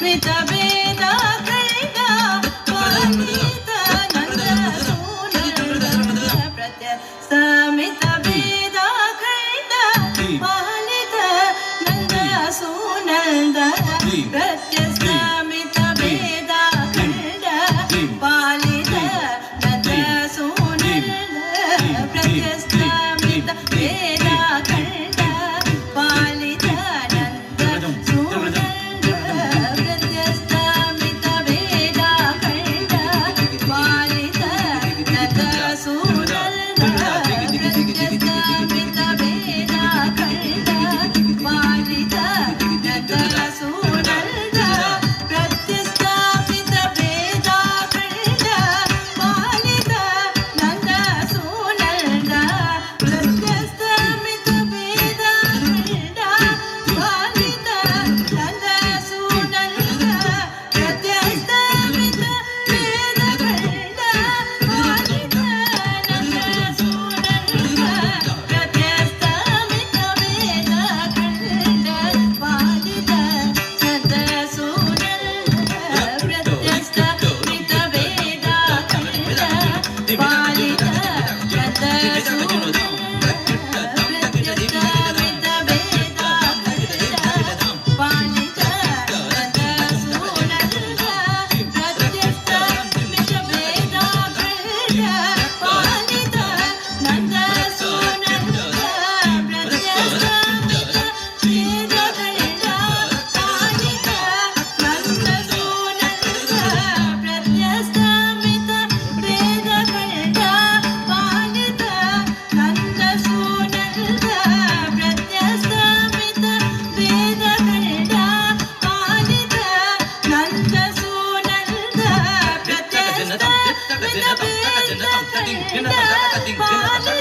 ಮಿತ ಭೇದ ಖಂಡ ಪಾಲಿತ ನಂದ ಸೂನಂದ ಪ್ರತ್ಯ ಸಮಿತ ಭೇದ ಖಂಡ ಪಾಲಿತ ನಂದ ಸೂನಂದ ಪ್ರತ್ಯ ಸಮಿತ ಭೇದ ಖಂಡ ಪಾಲಿತ ನಂದ ಸೂನಂದ ಪ್ರತ್ಯ ಸಮಿತ ಭೇದ ಖಂಡ ಪಾಲಿತ ನಂದ ಸೂನಂದ ಪ್ರತ್ಯ ಸಮಿತ ಭೇದ ಖಂಡ ಪಾಲಿತ ನಂದ ಸೂನಂದ ಪ್ರತ್ಯ ಸಮಿತ ಭೇದ ಖಂಡ ಪಾಲಿತ ನಂದ ಸೂನಂದ ಪ್ರತ್ಯ ಸ್ಥಾಪಿತ ಭೇದ ಖಂಡ ಪಾಲಿತ ನಂದ ಸೂನಂದ ಪ್ರತ್ಯ ಸ್ಥಾಪಿತ ಭೇದ ಖಂಡ ಪಾಲಿತ ನಂದ ಸೂನಂದ ಪ್ರತ್ಯ ಸ್ಥಾಪಿತ ಭೇದ ಖಂಡ ಪಾಲಿತ ನಂದ ಸೂನಂದ ಪ್ರತ್ಯ ಸ್ಥಾಪಿತ ಭೇದ ಖಂಡ ಪಾಲಿತ ನಂದ ಸೂನಂದ ಪ್ರತ್ಯ ಸ್ಥಾಪಿತ ಭೇದ ಖಂಡ ಪಾಲಿತ ನಂದ ಸೂನಂದ ಪ್ರತ್ಯ ಸ್ಥಾಪಿತ ಭೇದ ಖಂಡ ಪಾಲಿತ ನಂದ ಸೂನಂದ ಪ್ರತ್ಯ ಸ್ಥಾಪಿತ ಭೇದ ಖಂಡ ಪಾಲಿತ ನಂದ ಸೂನಂದ ಪ್ರತ್ಯ ಸ್ಥಾಪಿತ ಭೇದ ಖಂಡ ಪಾಲಿತ ನಂದ ಸೂನಂದ ಪ್ರತ್ಯ ಸ್ಥಾಪಿತ ಭೇದ ಖಂಡ ಪಾಲಿತ ನಂದ ಸೂನಂದ ಪ್ರತ್ಯ ಸ್ಥಾಪಿತ ಭೇದ ಖಂಡ ಪಾಲಿತ ನಂದ ಸೂನಂದ ಪ್ರತ್ಯ ಸ್ಥಾಪಿತ ಭೇದ ಖಂಡ ಪಾಲಿತ